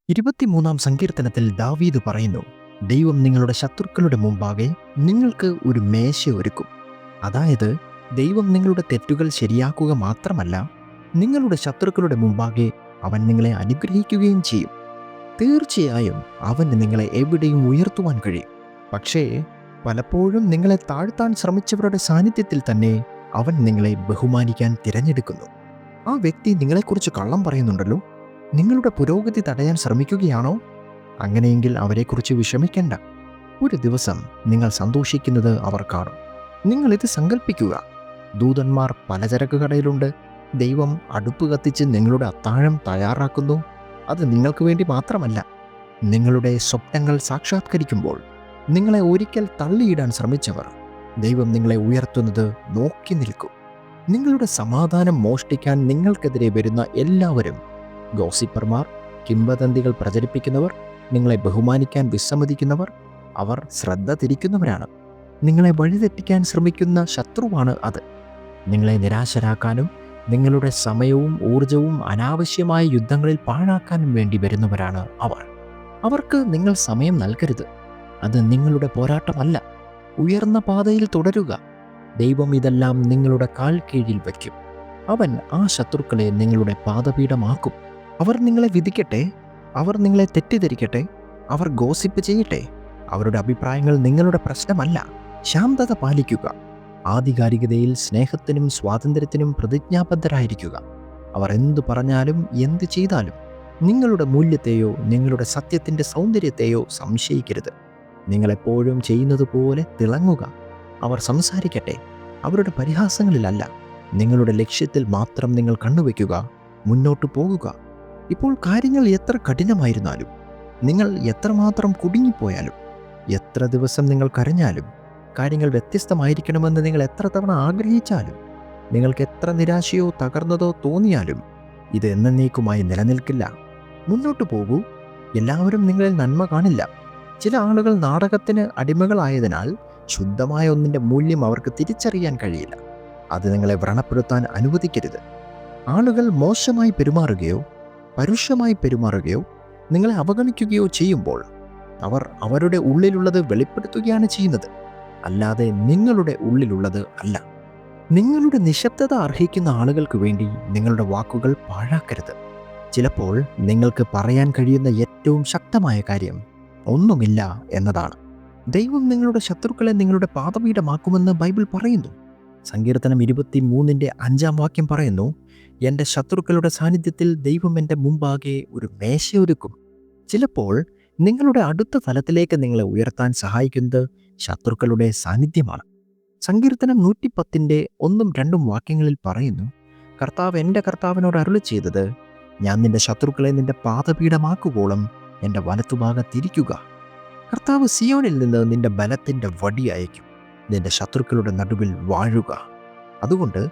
23 സങ്കീർത്തനത്തിൽ ദാവീദ് പറയുന്നു, ദൈവം നിങ്ങളുടെ ശത്രുക്കളുടെ മുമ്പാകെ നിങ്ങൾക്ക് ഒരു മേശ ഒരുക്കും. അതായത്, ദൈവം നിങ്ങളുടെ തെറ്റുകൾ ശരിയാക്കുക മാത്രമല്ല, നിങ്ങളുടെ ശത്രുക്കളുടെ മുമ്പാകെ അവൻ നിങ്ങളെ അനുഗ്രഹിക്കുകയും ചെയ്യും. തീർച്ചയായും അവന് നിങ്ങളെ എവിടെയും ഉയർത്തുവാൻ കഴിയും. പക്ഷേ പലപ്പോഴും നിങ്ങളെ താഴ്ത്താൻ ശ്രമിച്ചവരുടെ സാന്നിധ്യത്തിൽ തന്നെ അവൻ നിങ്ങളെ ബഹുമാനിക്കാൻ തിരഞ്ഞെടുക്കുന്നു. ആ വ്യക്തി നിങ്ങളെക്കുറിച്ച് കള്ളം പറയുന്നുണ്ടല്ലോ, നിങ്ങളുടെ പുരോഗതി തടയാൻ ശ്രമിക്കുകയാണോ? അങ്ങനെയെങ്കിൽ അവരെക്കുറിച്ച് വിഷമിക്കേണ്ട. ഒരു ദിവസം നിങ്ങൾ സന്തോഷിക്കുന്നത് അവർ കാണും. നിങ്ങളിത് സങ്കല്പിക്കുക. ദൂതന്മാർ പലചരക്ക് കടയിലുണ്ട്. ദൈവം അടുപ്പ് കത്തിച്ച് നിങ്ങളുടെ അത്താഴം തയ്യാറാക്കുന്നു. അത് നിങ്ങൾക്ക് വേണ്ടി മാത്രമല്ല, നിങ്ങളുടെ സ്വപ്നങ്ങൾ സാക്ഷാത്കരിക്കുമ്പോൾ നിങ്ങളെ ഒരിക്കൽ തള്ളിയിടാൻ ശ്രമിച്ചവർ ദൈവം നിങ്ങളെ ഉയർത്തുന്നത് നോക്കി നിൽക്കും. നിങ്ങളുടെ സമാധാനം മോഷ്ടിക്കാൻ നിങ്ങൾക്കെതിരെ വരുന്ന എല്ലാവരും, ഗോസിപ്പർമാർ, കിംവദന്തികൾ പ്രചരിപ്പിക്കുന്നവർ, നിങ്ങളെ ബഹുമാനിക്കാൻ വിസമ്മതിക്കുന്നവർ, അവർ ശ്രദ്ധ തിരിക്കുന്നവരാണ്. നിങ്ങളെ വഴിതെറ്റിക്കാൻ ശ്രമിക്കുന്ന ശത്രുവാണ് അത്. നിങ്ങളെ നിരാശരാക്കാനും നിങ്ങളുടെ സമയവും ഊർജവും അനാവശ്യമായ യുദ്ധങ്ങളിൽ പാഴാക്കാനും വേണ്ടി വരുന്നവരാണ് അവർ. അവർക്ക് നിങ്ങൾ സമയം നൽകരുത്. അത് നിങ്ങളുടെ പോരാട്ടമല്ല. ഉയർന്ന പാതയിൽ തുടരുക. ദൈവം ഇതെല്ലാം നിങ്ങളുടെ കാൽ കീഴിൽ വയ്ക്കും. അവൻ ആ ശത്രുക്കളെ നിങ്ങളുടെ പാദപീഠമാക്കും. അവർ നിങ്ങളെ വിധിക്കട്ടെ, അവർ നിങ്ങളെ തെറ്റിദ്ധരിക്കട്ടെ, അവർ ഗോസിപ്പ് ചെയ്യട്ടെ. അവരുടെ അഭിപ്രായങ്ങൾ നിങ്ങളുടെ പ്രശ്നമല്ല. ശാന്തത പാലിക്കുക. ആധികാരികതയിൽ സ്നേഹത്തിനും സ്വാതന്ത്ര്യത്തിനും പ്രതിജ്ഞാബദ്ധരായിരിക്കുക. അവർ എന്തു പറഞ്ഞാലും എന്തു ചെയ്താലും നിങ്ങളുടെ മൂല്യത്തെയോ നിങ്ങളുടെ സത്യത്തിൻ്റെ സൗന്ദര്യത്തെയോ സംശയിക്കരുത്. നിങ്ങളെപ്പോഴും ചെയ്യുന്നത് പോലെ തിളങ്ങുക. അവർ സംസാരിക്കട്ടെ, അവരുടെ പരിഹാസങ്ങളിലല്ല. നിങ്ങളുടെ ലക്ഷ്യത്തിൽ മാത്രം നിങ്ങൾ കണ്ണുവയ്ക്കുക. മുന്നോട്ട് പോകുക. ഇപ്പോൾ കാര്യങ്ങൾ എത്ര കഠിനമായിരുന്നാലും, നിങ്ങൾ എത്രമാത്രം കുടുങ്ങിപ്പോയാലും, എത്ര ദിവസം നിങ്ങൾ കരഞ്ഞാലും, കാര്യങ്ങൾ വ്യത്യസ്തമായിരിക്കണമെന്ന് നിങ്ങൾ എത്ര തവണ ആഗ്രഹിച്ചാലും, നിങ്ങൾക്ക് എത്ര നിരാശയോ തകർന്നതോ തോന്നിയാലും, ഇത് എന്നേക്കുമായി നിലനിൽക്കില്ല. മുന്നോട്ട് പോകൂ. എല്ലാവരും നിങ്ങളിൽ നന്മ കാണില്ല. ചില ആളുകൾ നാടകത്തിന് അടിമകളായതിനാൽ ശുദ്ധമായ ഒന്നിൻ്റെ മൂല്യം അവർക്ക് തിരിച്ചറിയാൻ കഴിയില്ല. അത് നിങ്ങളെ വ്രണപ്പെടുത്താൻ അനുവദിക്കരുത്. ആളുകൾ മോശമായി പെരുമാറുകയോ പരുഷമായി പെരുമാറുകയോ നിങ്ങളെ അവഗണിക്കുകയോ ചെയ്യുമ്പോൾ അവർ അവരുടെ ഉള്ളിലുള്ളത് വെളിപ്പെടുത്തുകയാണ് ചെയ്യുന്നത്, അല്ലാതെ നിങ്ങളുടെ ഉള്ളിലുള്ളത് അല്ല. നിങ്ങളുടെ നിശബ്ദത അർഹിക്കുന്ന ആളുകൾക്ക് വേണ്ടി നിങ്ങളുടെ വാക്കുകൾ പാഴാക്കരുത്. ചിലപ്പോൾ നിങ്ങൾക്ക് പറയാൻ കഴിയുന്ന ഏറ്റവും ശക്തമായ കാര്യം ഒന്നുമില്ല എന്നതാണ്. ദൈവം നിങ്ങളുടെ ശത്രുക്കളെ നിങ്ങളുടെ പാദപീഠമാക്കുമെന്ന് ബൈബിൾ പറയുന്നു. സങ്കീർത്തനം 23:5 വാക്യം പറയുന്നു, എൻ്റെ ശത്രുക്കളുടെ സാന്നിധ്യത്തിൽ ദൈവം എൻ്റെ മുമ്പാകെ ഒരു മേശ ഒരുക്കും. ചിലപ്പോൾ നിങ്ങളുടെ അടുത്ത തലത്തിലേക്ക് നിങ്ങളെ ഉയർത്താൻ സഹായിക്കുന്നത് ശത്രുക്കളുടെ സാന്നിധ്യമാണ്. സങ്കീർത്തനം 110:1-2 വാക്യങ്ങളിൽ പറയുന്നു, കർത്താവ് എൻ്റെ കർത്താവിനോട് അരുളി ചെയ്തത്, ഞാൻ നിന്റെ ശത്രുക്കളെ നിന്റെ പാദപീഠമാക്കുവോളം എൻ്റെ വലത്തുഭാഗത്തിരിക്കുക. കർത്താവ് സിയോനിൽ നിന്ന് നിന്റെ ബലത്തിൻ്റെ വടി അയക്കും. നിന്റെ ശത്രുക്കളുടെ നടുവിൽ വാഴുക. അതുകൊണ്ട്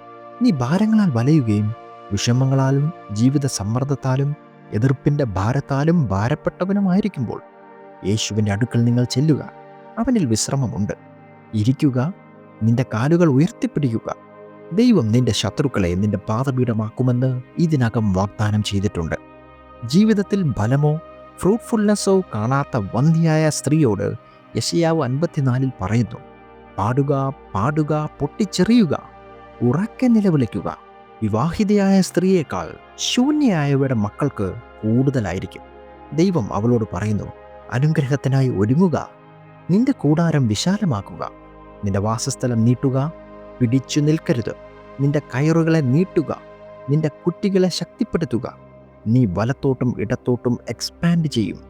നീ ഭാരങ്ങളാൽ വലയുകയും വിഷമങ്ങളാലും ജീവിത സമ്മർദ്ദത്താലും എതിർപ്പിൻ്റെ ഭാരത്താലും ഭാരപ്പെട്ടവനുമായിരിക്കുമ്പോൾ യേശുവിൻ്റെ അടുക്കൽ നിങ്ങൾ ചെല്ലുക. അവനിൽ വിശ്രമമുണ്ട്. ഇരിക്കുക. നിന്റെ കാലുകൾ ഉയർത്തിപ്പിടിക്കുക. ദൈവം നിന്റെ ശത്രുക്കളെ നിന്റെ പാദപീഠമാക്കുമെന്ന് ഇതിനകം വാഗ്ദാനം ചെയ്തിട്ടുണ്ട്. ജീവിതത്തിൽ ബലമോ ഫ്രൂട്ട്ഫുൾനെസ്സോ കാണാത്ത വന്ധ്യയായ സ്ത്രീയോട് യെശയ്യാവ് 54 പറയുന്നു, പാടുക, പാടുക, പൊട്ടിച്ചെറിയുക, ഉറക്കെ നിലവിളിക്കുക. വിവാഹിതയായ സ്ത്രീയേക്കാൾ ശൂന്യയായവരുടെ മക്കൾക്ക് കൂടുതലായിരിക്കും. ദൈവം അവളോട് പറയുന്നു, അനുഗ്രഹത്തിനായി ഒരുങ്ങുക. നിന്റെ കൂടാരം വിശാലമാക്കുക. നിന്റെ വാസസ്ഥലം നീട്ടുക. പിടിച്ചു നിൽക്കരുത്. നിന്റെ കയറുകളെ നീട്ടുക. നിന്റെ കുട്ടികളെ ശക്തിപ്പെടുത്തുക. നീ വലത്തോട്ടും ഇടത്തോട്ടും എക്സ്പാൻഡ് ചെയ്യും.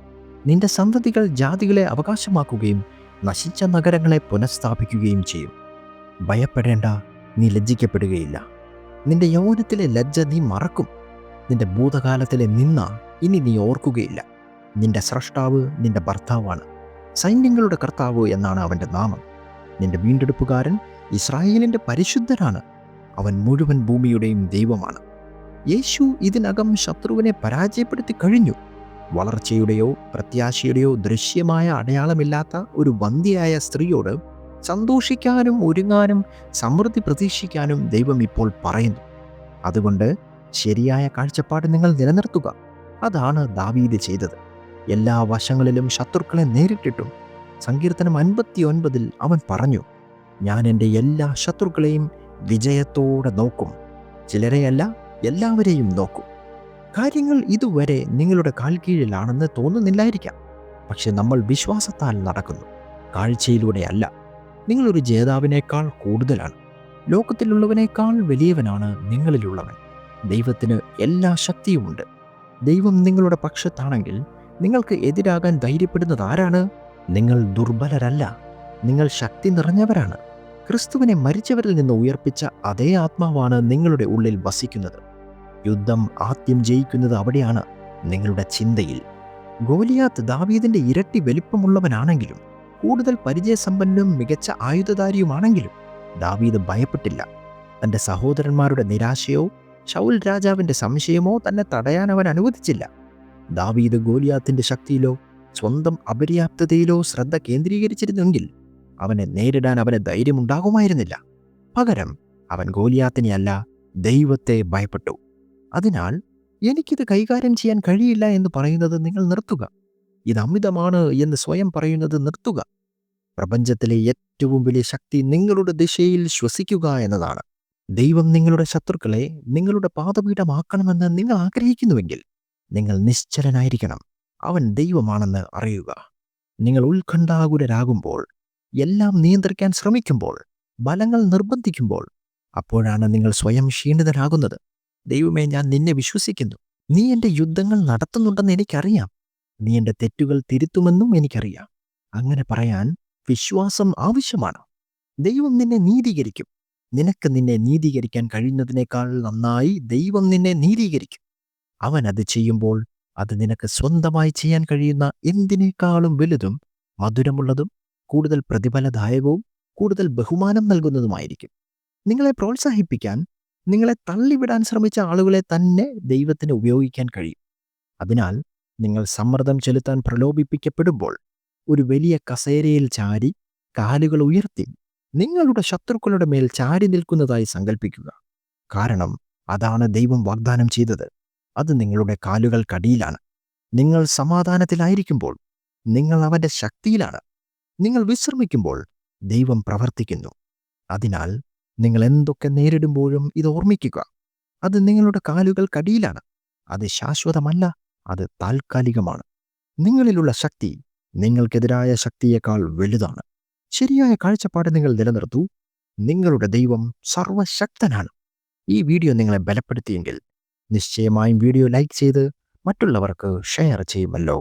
നിന്റെ സന്തതികൾ ജാതികളെ അവകാശമാക്കുകയും നശിച്ച നഗരങ്ങളെ പുനഃസ്ഥാപിക്കുകയും ചെയ്യും. ഭയപ്പെടേണ്ട, നീ ലജ്ജിക്കപ്പെടുകയില്ല. നിന്റെ യൗവനത്തിലെ ലജ്ജ നീ മറക്കും. നിന്റെ ഭൂതകാലത്തിലെ നിന്ന ഇനി നീ ഓർക്കുകയില്ല. നിന്റെ സ്രഷ്ടാവ് നിന്റെ ഭർത്താവാണ്, സൈന്യങ്ങളുടെ കർത്താവ് എന്നാണ് അവൻ്റെ നാമം. നിന്റെ വീണ്ടെടുപ്പുകാരൻ ഇസ്രായേലിൻ്റെ പരിശുദ്ധനാണ്. അവൻ മുഴുവൻ ഭൂമിയുടെയും ദൈവമാണ്. യേശു ഇതിനകം ശത്രുവിനെ പരാജയപ്പെടുത്തി കഴിഞ്ഞു. വളർച്ചയുടെയോ പ്രത്യാശയുടെയോ ദൃശ്യമായ അടയാളമില്ലാത്ത ഒരു വന്ധ്യയായ സ്ത്രീയോട് സന്തോഷിക്കാനും ഒരുങ്ങാനും സമൃദ്ധി പ്രതീക്ഷിക്കാനും ദൈവം ഇപ്പോൾ പറയുന്നു. അതുകൊണ്ട് ശരിയായ കാഴ്ചപ്പാട് നിങ്ങൾ നിലനിർത്തുക. അതാണ് ദാവീദ് ചെയ്തത്. എല്ലാ വശങ്ങളിലും ശത്രുക്കളെ നേരിട്ടിട്ടും സങ്കീർത്തനം 59 അവൻ പറഞ്ഞു, ഞാൻ എൻ്റെ എല്ലാ ശത്രുക്കളെയും വിജയത്തോടെ നോക്കും. ചിലരെയല്ല, എല്ലാവരെയും നോക്കും. കാര്യങ്ങൾ ഇതുവരെ നിങ്ങളുടെ കാൽക്കീഴിലാണെന്ന് തോന്നുന്നില്ലായിരിക്കാം. പക്ഷെ നമ്മൾ വിശ്വാസത്താൽ നടക്കുന്നു, കാഴ്ചയിലൂടെയല്ല. നിങ്ങളൊരു ജേതാവിനേക്കാൾ കൂടുതലാണ്. ലോകത്തിലുള്ളവനേക്കാൾ വലിയവനാണ് നിങ്ങളിലുള്ളവൻ. ദൈവത്തിന് എല്ലാ ശക്തിയുമുണ്ട്. ദൈവം നിങ്ങളുടെ പക്ഷത്താണെങ്കിൽ നിങ്ങൾക്ക് എതിരാകാൻ ധൈര്യപ്പെടുന്നത് ആരാണ്? നിങ്ങൾ ദുർബലരല്ല, നിങ്ങൾ ശക്തി നിറഞ്ഞവരാണ്. ക്രിസ്തുവിനെ മരിച്ചവരിൽ നിന്ന് ഉയർപ്പിച്ച അതേ ആത്മാവാണ് നിങ്ങളുടെ ഉള്ളിൽ വസിക്കുന്നത്. യുദ്ധം ആദ്യം ജയിക്കുന്നത് അവിടെയാണ്, നിങ്ങളുടെ ചിന്തയിൽ. ഗോലിയാത്ത് ദാവീദിന്റെ ഇരട്ടി വലിപ്പമുള്ളവനാണെങ്കിലും കൂടുതൽ പരിചയസമ്പന്നനും മികച്ച ആയുധധാരിയുമാണെങ്കിലും ദാവീദ് ഭയപ്പെട്ടില്ല. തൻ്റെ സഹോദരന്മാരുടെ നിരാശയോ ശൗൽ രാജാവിൻ്റെ സംശയമോ തന്നെ തടയാൻ അവൻ അനുവദിച്ചില്ല. ദാവീദ് ഗോലിയാത്തിന്റെ ശക്തിയിലോ സ്വന്തം അപര്യാപ്തതയിലോ ശ്രദ്ധ കേന്ദ്രീകരിച്ചിരുന്നെങ്കിൽ അവനെ നേരിടാൻ അവന് ധൈര്യമുണ്ടാകുമായിരുന്നില്ല. പകരം അവൻ ഗോലിയാത്തിനെയല്ല, ദൈവത്തെ ഭയപ്പെട്ടു. അതിനാൽ എനിക്കിത് കൈകാര്യം ചെയ്യാൻ കഴിയില്ല എന്ന് പറയുന്നത് നിങ്ങൾ നിർത്തുക. ഇത് അമിതമാണ് എന്ന് സ്വയം പറയുന്നത് നിർത്തുക. പ്രപഞ്ചത്തിലെ ഏറ്റവും വലിയ ശക്തി നിങ്ങളുടെ ദിശയിൽ ശ്വസിക്കുക എന്നതാണ്. ദൈവം നിങ്ങളുടെ ശത്രുക്കളെ നിങ്ങളുടെ പാദപീഠമാക്കണമെന്ന് നിങ്ങൾ ആഗ്രഹിക്കുന്നുവെങ്കിൽ നിങ്ങൾ നിശ്ചലനായിരിക്കണം. അവൻ ദൈവമാണെന്ന് അറിയുക. നിങ്ങൾ ഉത്കണ്ഠാകുലരാകുമ്പോൾ, എല്ലാം നിയന്ത്രിക്കാൻ ശ്രമിക്കുമ്പോൾ, ബലങ്ങൾ നിർബന്ധിക്കുമ്പോൾ, അപ്പോഴാണ് നിങ്ങൾ സ്വയം ക്ഷീണിതരാകുന്നത്. ദൈവമേ, ഞാൻ നിന്നെ വിശ്വസിക്കുന്നു. നീ എൻ്റെ യുദ്ധങ്ങൾ നടത്തുന്നുണ്ടെന്ന് എനിക്കറിയാം. നീ എൻ്റെ തെറ്റുകൾ തിരുത്തുമെന്നും എനിക്കറിയാം. അങ്ങനെ പറയാൻ വിശ്വാസം ആവശ്യമാണ്. ദൈവം നിന്നെ നീതീകരിക്കും. നിനക്ക് നിന്നെ നീതീകരിക്കാൻ കഴിയുന്നതിനേക്കാൾ നന്നായി ദൈവം നിന്നെ നീതീകരിക്കും. അവൻ അത് ചെയ്യുമ്പോൾ അത് നിനക്ക് സ്വന്തമായി ചെയ്യാൻ കഴിയുന്ന എന്തിനേക്കാളും വലുതും മധുരമുള്ളതും കൂടുതൽ പ്രതിഫലദായകവും കൂടുതൽ ബഹുമാനം നൽകുന്നതുമായിരിക്കും. നിങ്ങളെ പ്രോത്സാഹിപ്പിക്കാൻ, നിങ്ങളെ തള്ളിവിടാൻ ശ്രമിച്ച ആളുകളെ തന്നെ ദൈവത്തിന് ഉപയോഗിക്കാൻ കഴിയും. അതിനാൽ നിങ്ങൾ സമ്മർദ്ദം ചെലുത്താൻ പ്രലോഭിപ്പിക്കപ്പെടുമ്പോൾ ഒരു വലിയ കസേരയിൽ ചാരി കാലുകൾ ഉയർത്തി നിങ്ങളുടെ ശത്രുക്കളുടെ മേൽ ചാരി നിൽക്കുന്നതായി സങ്കല്പിക്കുക. കാരണം അതാണ് ദൈവം വാഗ്ദാനം ചെയ്തത്. അത് നിങ്ങളുടെ കാലുകൾക്കടിയിലാണ്. നിങ്ങൾ സമാധാനത്തിലായിരിക്കുമ്പോൾ നിങ്ങൾ അവൻ്റെ ശക്തിയിലാണ്. നിങ്ങൾ വിശ്രമിക്കുമ്പോൾ ദൈവം പ്രവർത്തിക്കുന്നു. അതിനാൽ നിങ്ങൾ എന്തൊക്കെ നേരിടുമ്പോഴും ഇത് ഓർമ്മിക്കുക. അത് നിങ്ങളുടെ കാലുകൾക്കടിയിലാണ്. അത് ശാശ്വതമല്ല, അത് താൽക്കാലികമാണ്. നിങ്ങളിലുള്ള ശക്തി നിങ്ങൾക്കെതിരായ ശക്തിയേക്കാൾ വലുതാണ്. ശരിയായ കാഴ്ചപ്പാട് നിങ്ങൾ നിലനിർത്തൂ. നിങ്ങളുടെ ദൈവം സർവശക്തനാണ്. ഈ വീഡിയോ നിങ്ങളെ ബലപ്പെടുത്തിയെങ്കിൽ നിശ്ചയമായും വീഡിയോ ലൈക്ക് ചെയ്ത് മറ്റുള്ളവർക്ക് ഷെയർ ചെയ്യുമല്ലോ.